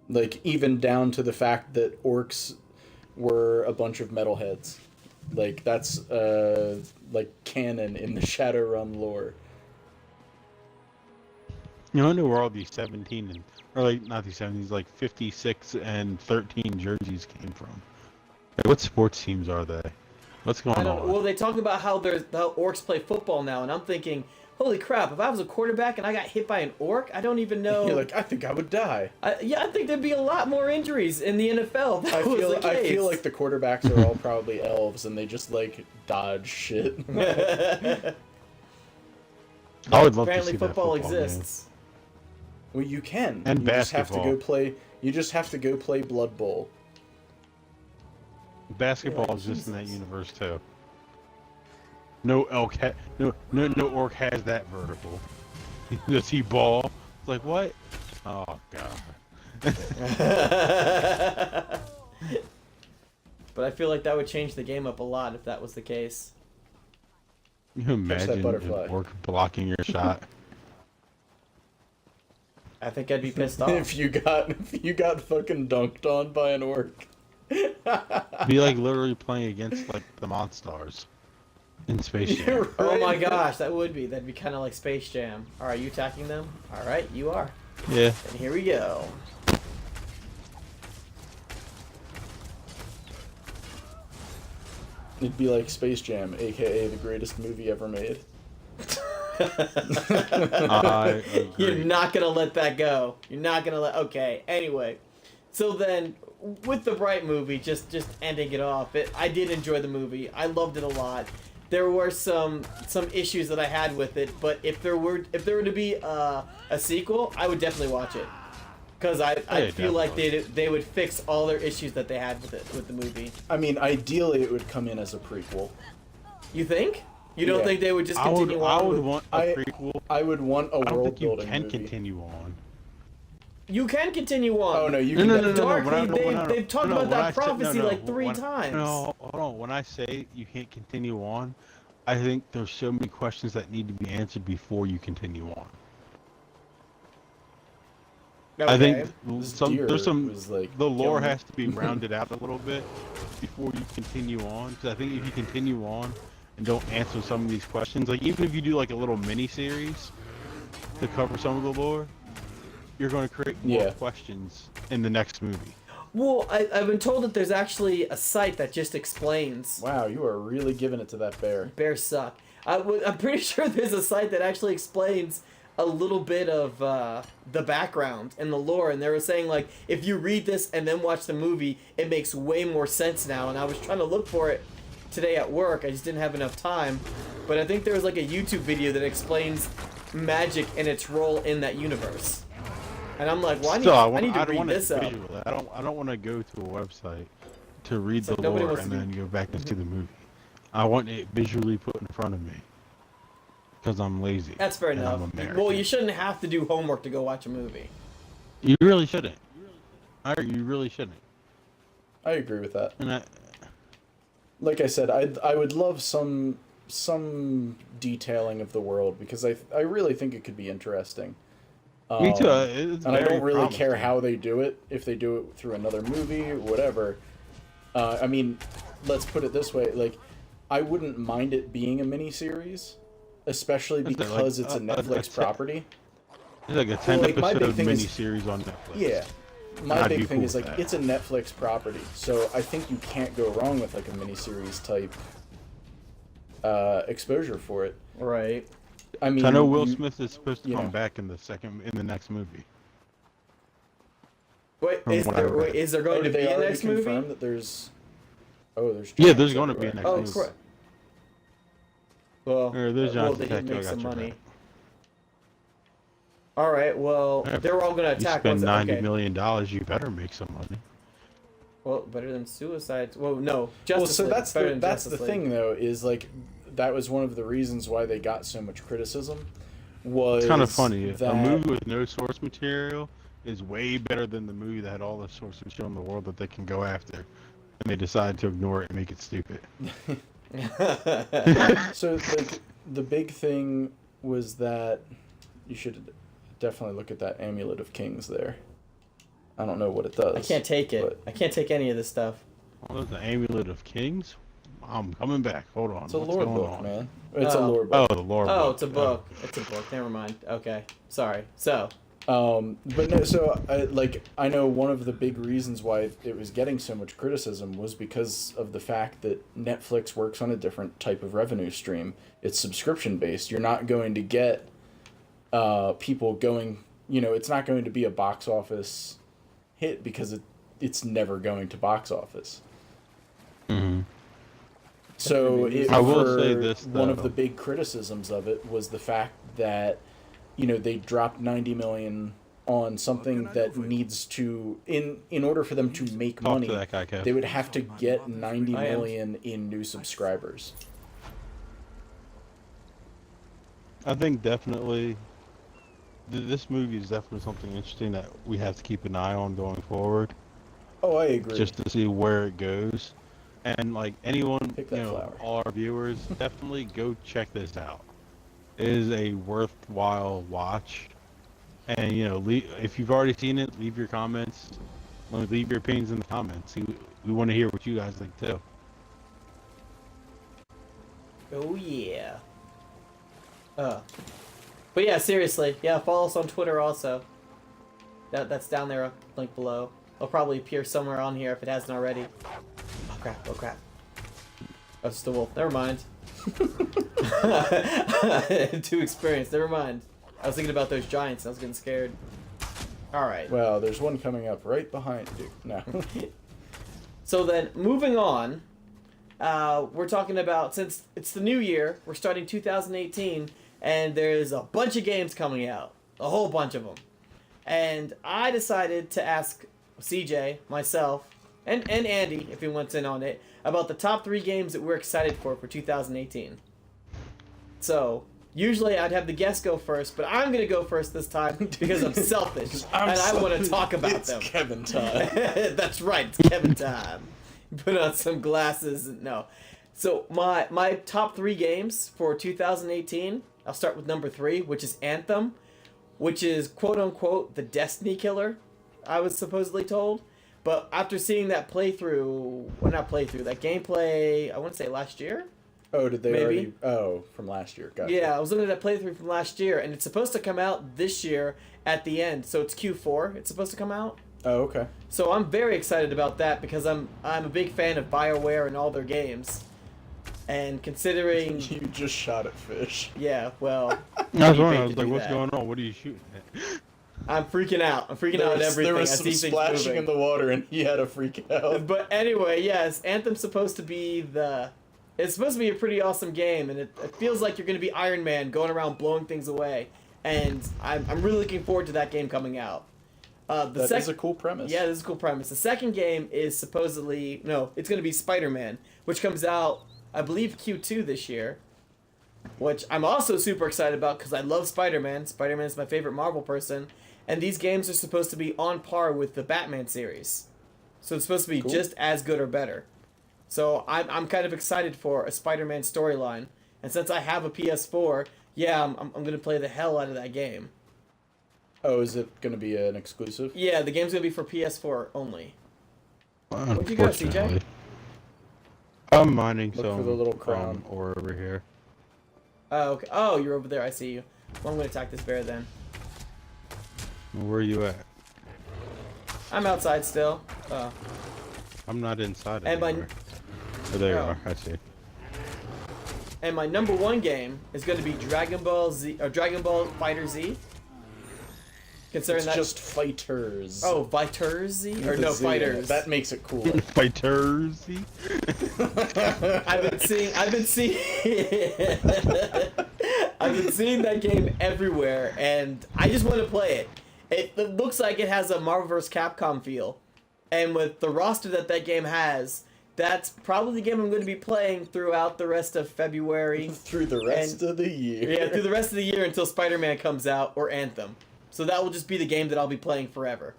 Like even down to the fact that orcs were a bunch of metalheads. Like that's like canon in the Shadowrun lore. You know, I know where all these 17 and, or like not these 17s, like 56 and 13 jerseys came from. Like, what sports teams are they? What's going I don't on? know. Well, they talk about how orcs play football now, and I'm thinking, holy crap! If I was a quarterback and I got hit by an orc, I don't even know. You're like, I think I would die. I think there'd be a lot more injuries in the NFL. If I that was the I case. feel like the quarterbacks are all probably elves and they just like dodge shit. I would love to apparently see football that football game. exists. Well, you can. And you just have to basketball. go play. You just have to go play Blood Bowl. Basketball Yeah, exists in that Jesus. universe too. No orc has that vertical. Does he ball? It's like what? Oh god. But I feel like that would change the game up a lot if that was the case. You that imagine an butterfly. orc blocking your shot? I think I'd be pissed off. If you got fucking dunked on by an orc. Be like literally playing against like the Monstars in Space Jam. You're Oh my right. gosh, that'd be kind of like Space Jam. All right, you attacking them? All right, you are. Yeah. And here we go. It'd be like Space Jam, aka the greatest movie ever made. I agree. You're not gonna let that go. You're not gonna let. Okay. Anyway, so then with the Bright movie, just ending it off. I did enjoy the movie. I loved it a lot. There were some issues that I had with it, but if there were to be a sequel, I would definitely watch it. Because I feel like they would fix all their issues that they had with the movie. I mean, ideally it would come in as a prequel. You think? You don't Yeah. think they would just continue on? I would want a prequel. I would want a I don't world think you building can movie. continue on. You can continue on. Oh no, you No, can. Dark, when they've talked about that prophecy like 3 times. No, hold on. When I say you can't continue on, I think there's so many questions that need to be answered before you continue on. Okay. I think This deer there's some was, like, the lore killing me. has to be rounded out a little bit before you continue on. Because I think if you continue on and don't answer some of these questions, like even if you do like a little mini series to cover some of the lore, you're going to create more questions in the next movie. Well, I've been told that there's actually a site that just explains. Wow, you are really giving it to that bear. Bears suck. I'm pretty sure there's a site that actually explains a little bit of the background and the lore, and they were saying like if you read this and then watch the movie, it makes way more sense now. And I was trying to look for it today at work, I just didn't have enough time. But I think there was like a YouTube video that explains magic and its role in that universe. And I'm like, well, I need to read this up. I don't want to go to a website to read the nobody lore wants and to then go back and see the movie. I want it visually put in front of me. Because I'm lazy. That's fair and enough. I'm American. Well, you shouldn't have to do homework to go watch a movie. You really shouldn't. You really shouldn't. I agree with that. And Like I said, I would love some detailing of the world because I really think it could be interesting. Me too. It's And I don't really promising. care how they do it. If they do it through another movie or whatever. I mean, let's put it this way: like, I wouldn't mind it being a miniseries, especially because it's a Netflix property. It's like a 10 Like, my big episode thing is- mini-series on Netflix. Yeah. My I'd big be thing cool is with like that. it's a Netflix property, so I think you can't go wrong with like a miniseries type exposure for it. Right. I mean, So I know Will Smith is supposed to you come know. back in the next movie. Wait, From is what I there read. is there going Oh, to did be they a already next confirm movie? that there's? Oh, there's. Yeah, there's giants going to be a everywhere. next Oh, movie. correct. Well, Or there's well, giants they did attack, too, I make got some you money. back. All right. Well, Yeah, they were all going to You attack. spend once- $90 okay. million, you better make some money. Well, better than Suicide. Well, no. Well, Justice so League. that's Better the than that's the Justice League. thing though is like that was one of the reasons why they got so much criticism. Was It's kind of funny. that A movie with no source material is way better than the movie that had all the source material in the world that they can go after. And they decide to ignore it and make it stupid. So like the big thing was that you should definitely look at that Amulet of Kings there. I don't know what it does. I can't take it. but I can't take any of this stuff. Oh, there's the Amulet of Kings? I'm coming back. Hold on. It's a What's lore going book, on? man. It's a Oh. lore Oh, book. the lore Oh, book. it's a book. It's a book. Never mind. Okay. Sorry. So. But no, so I know one of the big reasons why it was getting so much criticism was because of the fact that Netflix works on a different type of revenue stream. It's subscription based. You're not going to get people going. It's not going to be a box office hit because it's never going to box office. Mm-hmm. So I will say this, one of though. the big criticisms of it was the fact that they dropped 90 million on something that needs to in order for them to make Talk money to that guy, Kev. they would have to get 90 I am. million in new subscribers. I think definitely this movie is definitely something interesting that we have to keep an eye on going forward, Oh, I agree. just to see where it goes. And like anyone, Pick that flower. all our viewers, definitely go check this out. It is a worthwhile watch. And if you've already seen it, leave your comments. Leave your opinions in the comments. We want to hear what you guys think too. Oh yeah. But yeah, seriously, yeah, follow us on Twitter also. That's down there, link below. It'll probably appear somewhere on here if it hasn't already. Oh crap! Oh crap! Oh, it's the wolf. Never mind. Too experienced. Never mind. I was thinking about those giants. And I was getting scared. All right. Well, there's one coming up right behind you. No. So then, moving on, we're talking about, since it's the new year, we're starting 2018, and there's a bunch of games coming out. A whole bunch of them. And I decided to ask CJ, myself, and Andy, if he wants in on it, about the top 3 games that we're excited for 2018. So, usually I'd have the guest go first, but I'm going to go first this time because I'm selfish, and I want to talk about them. It's Kevin time. That's right, it's Kevin time. Put on some glasses. No. So, my top 3 games for 2018, I'll start with number 3, which is Anthem, which is quote-unquote the Destiny killer, I was supposedly told. But after seeing that playthrough, well, not playthrough, that gameplay, I want to say last year? Oh, did they Maybe. already? Oh, from last year. Gotcha. Yeah, I was looking at that playthrough from last year, and it's supposed to come out this year at the end. So it's Q4. It's supposed to come out. Oh, okay. So I'm very excited about that because I'm a big fan of BioWare and all their games. And considering... You just shot at fish. Yeah, well... I was you wondering, paid I was to like, do what's that. going on? What are you shooting at? I'm freaking out. I'm freaking out at everything. There was I some see things splashing moving. in the water, and he had a freak out. But anyway, yes, Anthem's supposed to be the... It's supposed to be a pretty awesome game, and it feels like you're going to be Iron Man going around blowing things away. And I'm really looking forward to that game coming out. That is a cool premise. Yeah, this is a cool premise. The second game is supposedly... No, it's going to be Spider-Man, which comes out, I believe, Q2 this year. Which I'm also super excited about because I love Spider-Man. Spider-Man is my favorite Marvel person. And these games are supposed to be on par with the Batman series. So it's supposed to be Cool. just as good or better. So I'm kind of excited for a Spider-Man storyline. And since I have a PS4, yeah, I'm going to play the hell out of that game. Oh, is it going to be an exclusive? Yeah, the game's going to be for PS4 only. What'd you got, CJ? Unfortunately. I'm mining Look some for the little crown. ore over here. Oh, okay. Oh, you're over there. I see you. Well, I'm going to attack this bear then. Where are you at? I'm outside still. Oh. I'm not inside And my- anymore. Oh, there you Oh. are. I see. And my number 1 game is going to be Dragon Ball Z or Dragon Ball Fighter Z. Considering It's that just fighters. Oh, Fighters Z or With a no Z. Fighters. That makes it cooler. Fighters. I've been seeing I've been seeing that game everywhere, and I just want to play it. It looks like it has a Marvel vs. Capcom feel, and with the roster that game has, that's probably the game I'm going to be playing throughout the rest of February. Through the rest of the year. Yeah, through the rest of the year until Spider-Man comes out or Anthem. So that will just be the game that I'll be playing forever.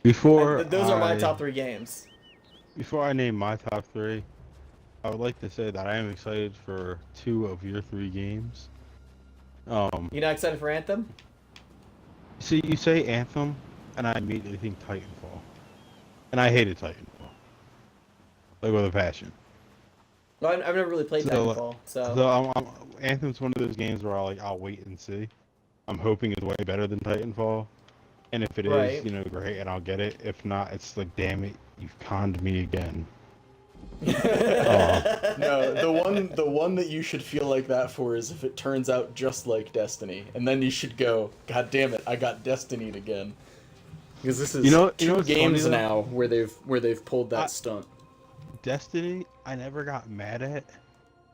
Before Those are my I- top 3 games. Before I name my top 3, I would like to say that I am excited for 2 of your 3 games. You not excited for Anthem? See, you say Anthem, and I immediately think Titanfall, and I hated Titanfall, like with a passion. Well, I've never really played So, Titanfall, so... So Anthem's one of those games where I'll wait and see. I'm hoping it's way better than Titanfall, and if it is, Right. great, and I'll get it. If not, it's like, damn it, you've conned me again. No, the one that you should feel like that for is if it turns out just like Destiny, and then you should go, God damn it, I got Destinied again. Because this is You two know what's games funny, though? now where they've pulled that stunt. Destiny, I never got mad at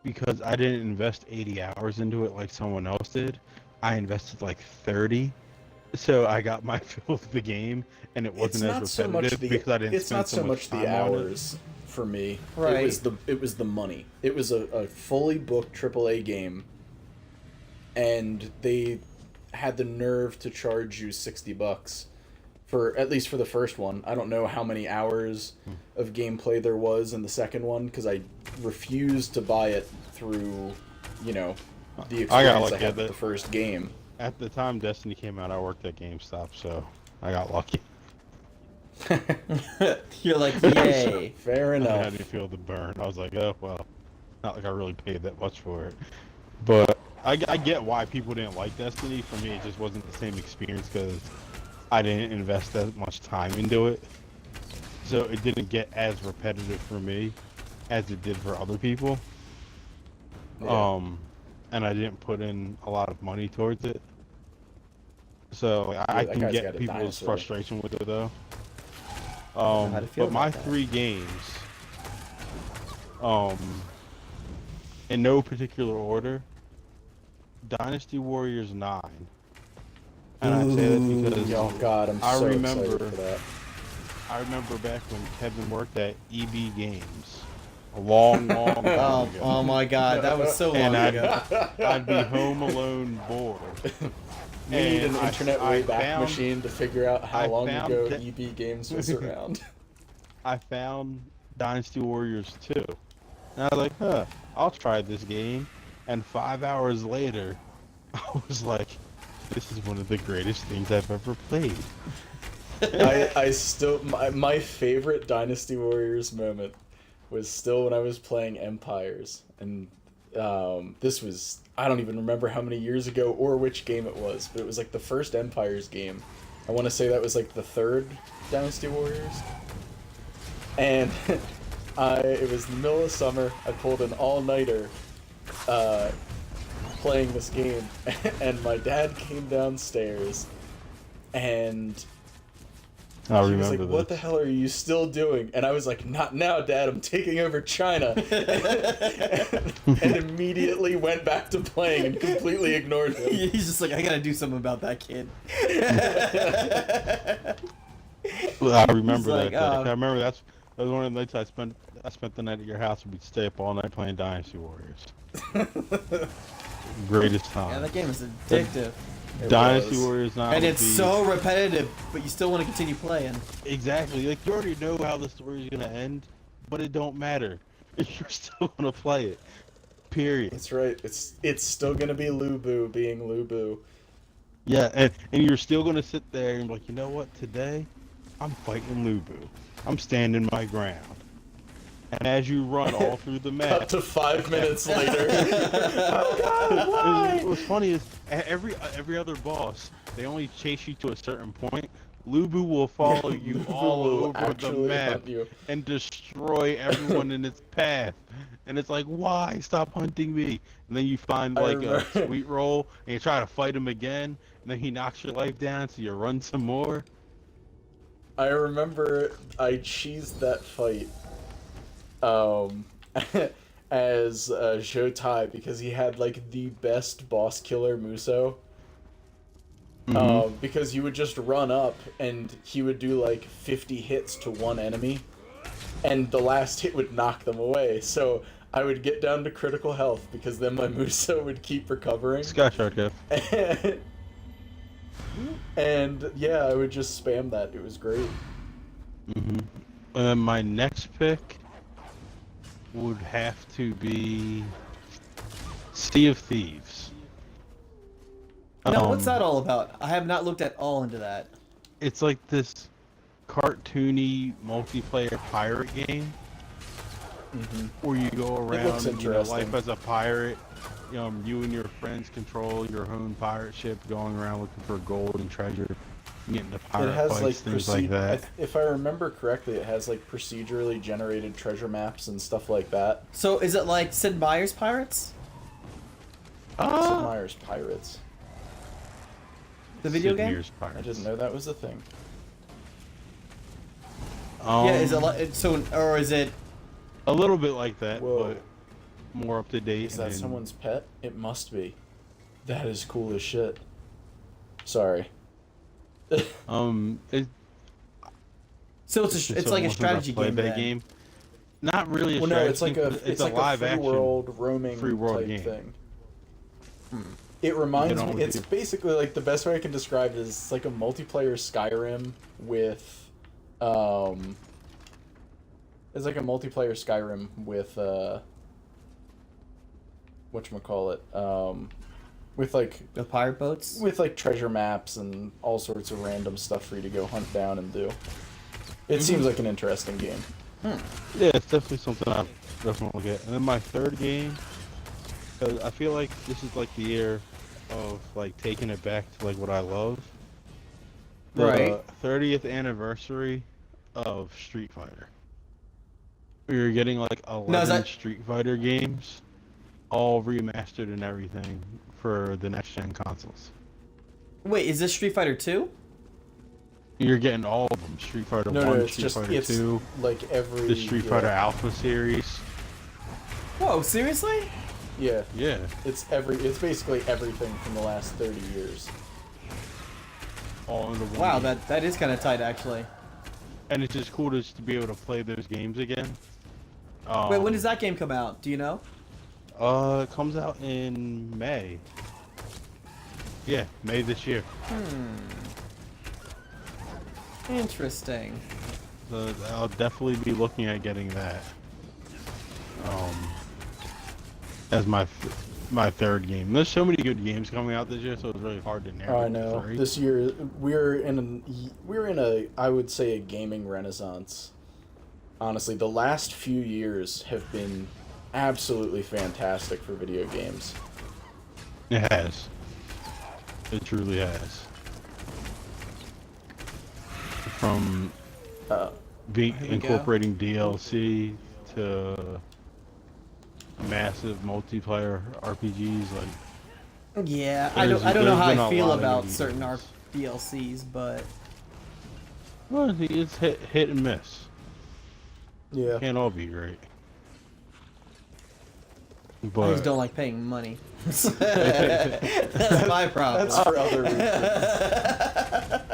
because I didn't invest 80 hours into it like someone else did. I invested like 30, so I got my fill of the game, and it wasn't as repetitive because I didn't spend so much time the on it. hours for me. Right. It was the money. It was a fully booked AAA game, and they had the nerve to charge you $60 for, at least for the first one. I don't know how many hours of gameplay there was in the second one because I refused to buy it through, the experience I had with the first game. At the time Destiny came out, I worked at GameStop, so I got lucky. You're like, yay. Fair I enough. had to feel the burn. I was like, oh, well, not like I really paid that much for it. But I get why people didn't like Destiny. For me, it just wasn't the same experience because I didn't invest that much time into it. So it didn't get as repetitive for me as it did for other people. Yeah. And I didn't put in a lot of money towards it. So I that can guy's got get a people's dinosaur. frustration with it though. I don't know how to feel But my about that. 3 games, um, in no particular order, Dynasty Warriors 9. And I say that because Oh God, I'm I so remember- excited for that. I remember back when Kevin worked at EB Games, a long, long time ago. Oh my God, that was so long And ago. I'd be home alone bored. We need And an internet I wayback found- machine to figure out how I long found ago that- EB Games was around. I found Dynasty Warriors 2. And I was like, huh, I'll try this game. And 5 hours later, I was like, this is one of the greatest things I've ever played. I still my favorite Dynasty Warriors moment was still when I was playing Empires, and this was, I don't even remember how many years ago or which game it was, but it was like the first Empires game. I want to say that was like the third Dynasty Warriors, and it was the middle of summer. I pulled an all-nighter playing this game, and my dad came downstairs, and I he was remember like, this. "What the hell are you still doing?" And I was like, "Not now, Dad. I'm taking over China." and immediately went back to playing and completely ignored him. He's just like, I gotta do something about that kid. Well, I remember like, that. I remember that was one of the nights I spent the night at your house, and we'd stay up all night playing Dynasty Warriors. Greatest time. Yeah, that game is addictive. It Dynasty was. Warriors not And would it's be- so repetitive, but you still want to continue playing. Exactly. Like, you already know how the story is gonna end, but it don't matter. You're still gonna play it. Period. That's right. It's still gonna be Lubu being Lubu. Yeah, and you're still gonna sit there and be like, you know what? Today, I'm fighting Lubu. I'm standing my ground. And as you run all through the map, Cut to 5 minutes later. Oh God, why? what's funny is every other boss, they only chase you to a certain point. Lubu will follow you Lubu all will over the actually map hunt you. and destroy everyone in its path. And it's like, why? Stop hunting me. And then you find I like a remember- sweet roll and you try to fight him again, and then he knocks your life down, so you run some more. I remember I cheesed that fight as Shotai because he had like the best boss killer Muso. Because you would just run up and he would do like 50 hits to one enemy, and the last hit would knock them away. So I would get down to critical health because then my Muso would keep recovering. Sky Shark F. And yeah, I would just spam that. It was great. And then my next pick would have to be Sea of Thieves. Now, what's that all about? I have not looked at all into that. It's like this cartoony multiplayer pirate game where you go looks around, you know, interesting. life as a pirate. You and your friends control your own pirate ship, going around looking for gold and treasure, getting into pirate It has fights, like things like that. if I remember correctly, it has like procedurally generated treasure maps and stuff like that. So, is it like Sid Meier's Pirates? Sid Meier's Pirates. The video Sid game? Meier's I Pirates. didn't know that was a thing. Yeah, is it like so, or is it? a little bit like that, Whoa. but more up to date? Is that and- someone's pet? It must be. That is cool as shit. Sorry. It, So it's like a strategy game. That then. game. Not really a Well, no, strategy. it's like a it's a like live a free action. world roaming free world type game. thing. It reminds You know, me. It's basically like the best way I can describe it is it's like a multiplayer Skyrim with, It's like a multiplayer Skyrim with whatchamacallit, with like The pirate boats. treasure maps and all sorts of random stuff for you to go hunt down and do. It seems like an interesting game. Yeah, it's definitely something I definitely get. And then my third game, because I feel like this is like the year of like taking it back to like what I love. The Right. 30th anniversary of Street Fighter. We were getting like 11 Now, is that- Street Fighter games. all remastered and everything for the next gen consoles. Wait, is this Street Fighter 2? You're getting all of them: Street Fighter No, 1, no, it's Street just Fighter it's 2, like every the Street Fighter Alpha series. Whoa, seriously? Yeah, Yeah. it's basically everything from the last 30 years. All in the one Wow, game. that is kind of tight, actually. And it's just cool to be able to play those games again. Wait, when does that game come out? Do you know? It comes out in May. Yeah, May this year. Interesting. So I'll definitely be looking at getting that. As my third game. There's so many good games coming out this year, so it's really hard to narrow. I know. three. This year we're in a I would say a gaming renaissance. Honestly, the last few years have been absolutely fantastic for video games. It has. It truly has. From Here we incorporating DLC to massive multiplayer RPGs, like Yeah, I don't know there's how been I a feel lot of about good certain games. DLCs, but well, it's hit and miss. Yeah. Can't all be great. I But just don't like paying money. That's my problem. That's for other reasons.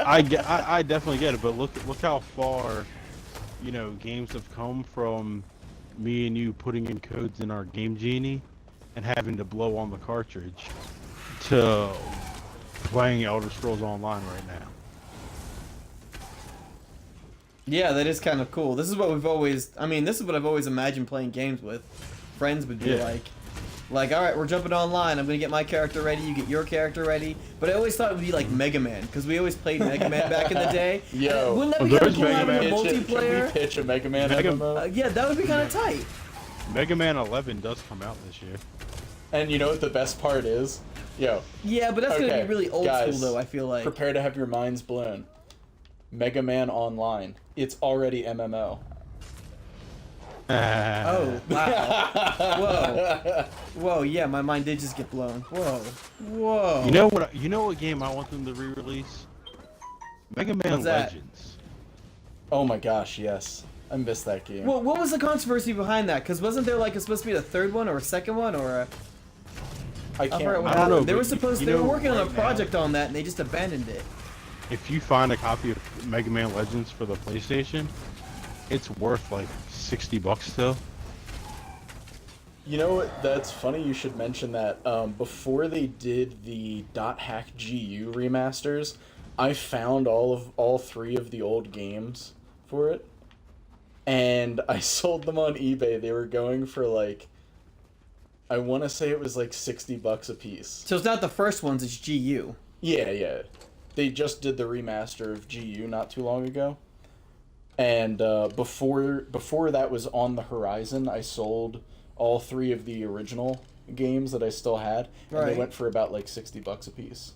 I definitely get it. But look how far, games have come from me and you putting in codes in our Game Genie and having to blow on the cartridge to playing Elder Scrolls Online right now. Yeah, that is kind of cool. This is what this is what I've always imagined playing games with. Friends would be Yeah. like, all right, we're jumping online. I'm gonna get my character ready. You get your character ready. But I always thought it would be like Mega Man because we always played Mega Man back in the day. Yo. Wouldn't that be Well, kind of there's cool Mega having a Man. Can we multiplayer? pitch a Mega Man MMO? Yeah, that would be kind of tight. Mega Man 11 does come out this year. And you know what the best part is? Yo, Yeah, but that's gonna Okay, be really old guys, school though. I feel like. prepare to have your minds blown. Mega Man Online. It's already MMO. Oh wow! Whoa! Yeah, my mind did just get blown. Whoa! You know what game I want them to re-release? Mega Man What's that? Legends. Oh my gosh, yes. I missed that game. Well, what was the controversy behind that? Because wasn't there like supposed to be a third one or a second one or a? I I can't forgot what I don't know, happened. They but were supposed. you They were know, working on a right project on that and they just abandoned it. If you find a copy of Mega Man Legends for the PlayStation, it's worth like $60 still. You know what? That's funny you should mention that. Before they did the .hack GU remasters, I found all three of the old games for it, and I sold them on eBay. They were going for like, I want to say it was like $60 a piece. So it's not the first ones. It's GU. Yeah. They just did the remaster of GU not too long ago. And before that was on the horizon, I sold all three of the original games that I still had, and they Right. went for about like $60 a piece.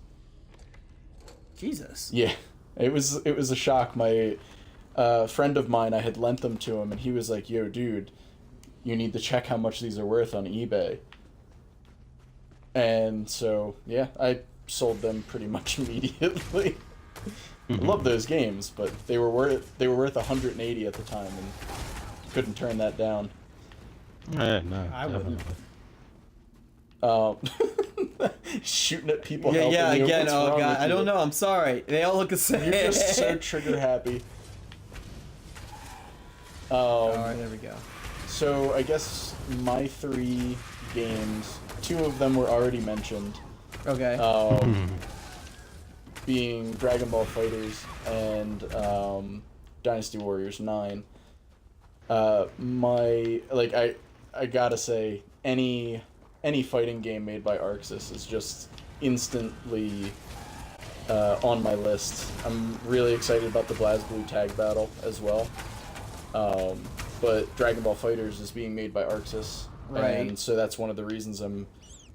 Jesus. Yeah, it was a shock. My friend of mine, I had lent them to him, and he was like, "Yo, dude, you need to check how much these are worth on eBay." And so yeah, I sold them pretty much immediately. I love those games, but they were worth 180 at the time, and couldn't turn that down. No, I wouldn't. Shooting at people. Yeah, helping you. again. What's Oh wrong god, with I don't you? know. I'm sorry. They all look the same. You're just so trigger happy. All right, there we go. So I guess my three games, two of them were already mentioned, Okay. being Dragon Ball Fighters and Dynasty Warriors 9. I gotta say, any fighting game made by Arxis is just instantly on my list. I'm really excited about the BlazBlue tag battle as well. But Dragon Ball Fighters is being made by Arxis, Right. and so that's one of the reasons I'm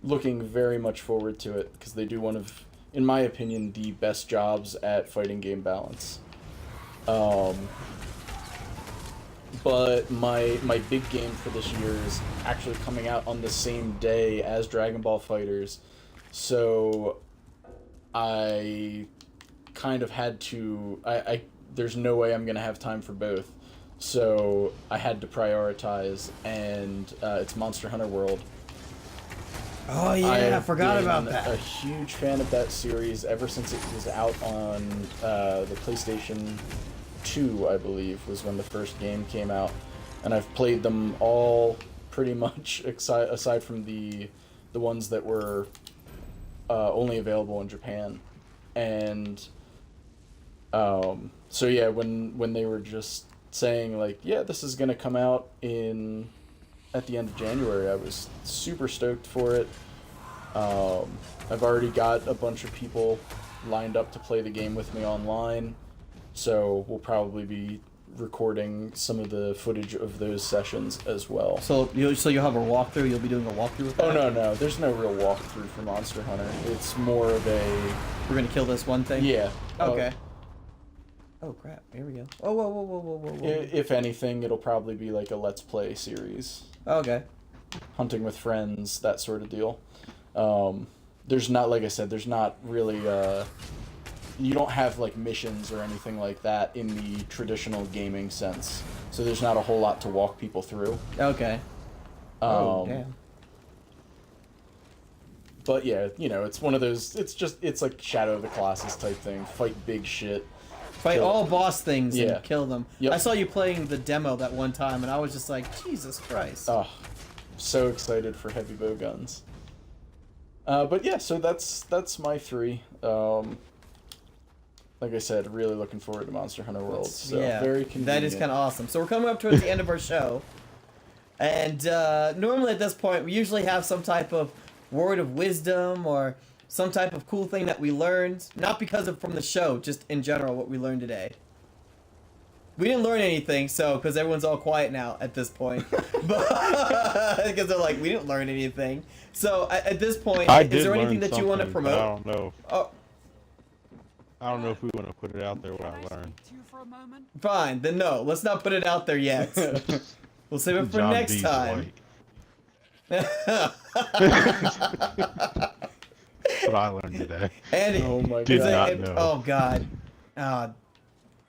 looking very much forward to it, because they do one of, in my opinion, the best jobs at fighting game balance. but my big game for this year is actually coming out on the same day as Dragon Ball Fighters, so I kind of had to. I there's no way I'm gonna have time for both, so I had to prioritize, and it's Monster Hunter World. Oh yeah, I forgot about that. A huge fan of that series ever since it was out on the PlayStation 2, I believe, was when the first game came out, and I've played them all pretty much, aside from the ones that were only available in Japan, and so yeah, when they were just saying like, yeah, this is gonna come out at the end of January, I was super stoked for it. I've already got a bunch of people lined up to play the game with me online, so we'll probably be recording some of the footage of those sessions as well. So you'll have a walkthrough. You'll be doing a walkthrough with that? Oh no, there's no real walkthrough for Monster Hunter. It's more of a... We're gonna kill this one thing? Yeah. Okay. Oh crap, here we go. Oh, whoa. If anything, it'll probably be like a Let's Play series. Okay. Hunting with friends, that sort of deal. There's not, like I said, there's not really, you don't have like missions or anything like that in the traditional gaming sense. So there's not a whole lot to walk people through. Okay. Oh, damn. But yeah, you know, it's one of those, it's like Shadow of the Colossus type thing. Fight big shit. Fight all boss things Yeah. and kill them. Yep. I saw you playing the demo that one time, and I was just like, Jesus Christ. Oh, so excited for heavy bow guns. But yeah, so that's my 3. Like I said, really looking forward to Monster Hunter World. So yeah, very convenient. that is kind of awesome. So we're coming up towards the end of our show, and normally at this point we usually have some type of word of wisdom or some type of cool thing that we learned, not because of from the show, just in general what we learned today. We didn't learn anything, so because everyone's all quiet now at this point, but because they're like, we didn't learn anything. So at this point, is there anything that you want to promote? I don't know. Oh, I don't know if we want to put it out there what I learned. fine, then no. Let's not put it out there yet. We'll save it for John next B's time. That's what I learned today. And Oh my Did god. not know. Oh god.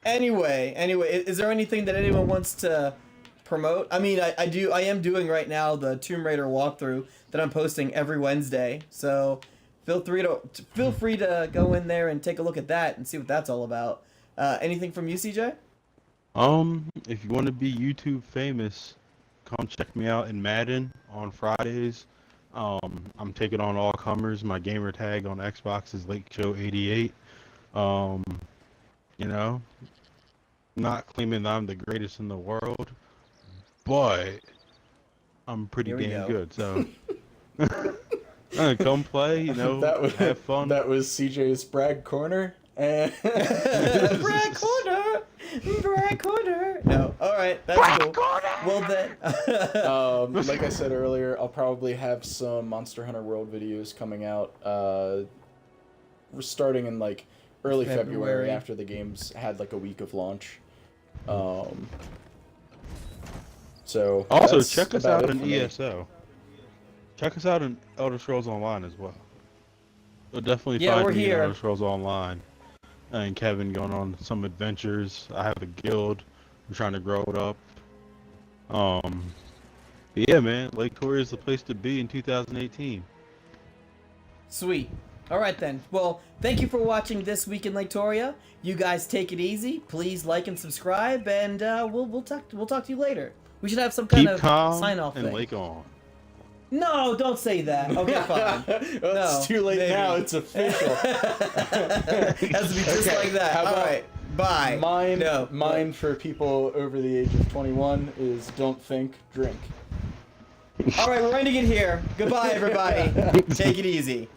Anyway, is there anything that anyone wants to promote? I mean, I am doing right now the Tomb Raider walkthrough that I'm posting every Wednesday. So feel free to go in there and take a look at that and see what that's all about. Anything from you, CJ? If you want to be YouTube famous, come check me out in Madden on Fridays. I'm taking on all comers. My gamer tag on Xbox is LakeShow88. You know, not claiming that I'm the greatest in the world, but I'm pretty Here we damn go. good. So come play, you know, have fun. That was CJ's brag corner. And Brad Corner. No, all right, that's cool. Well then, like I said earlier, I'll probably have some Monster Hunter World videos coming out. We're starting in like early February after the game's had like a week of launch. So Also, that's check us about out it in for me. ESO. Check us out in Elder Scrolls Online as well. You'll definitely Yeah, find we're me here. in Elder Scrolls Online. And Kevin going on some adventures. I have a guild. I'm trying to grow it up. But yeah, man, Laketoria is the place to be in 2018. sweet. All right then. Well, thank you for watching This Week in Laketoria. You guys take it easy. Please like and subscribe, and we'll talk to you later. We should have some kind Keep of calm sign off and thing. lake on. No, don't say that. Okay, fine. Well, No, it's too late maybe. now. It's official. Has to be just Okay, like that. how All about right. Bye. Mine for people over the age of 21 is don't think, drink. All right, we're ending it here. Goodbye, everybody. Take it easy.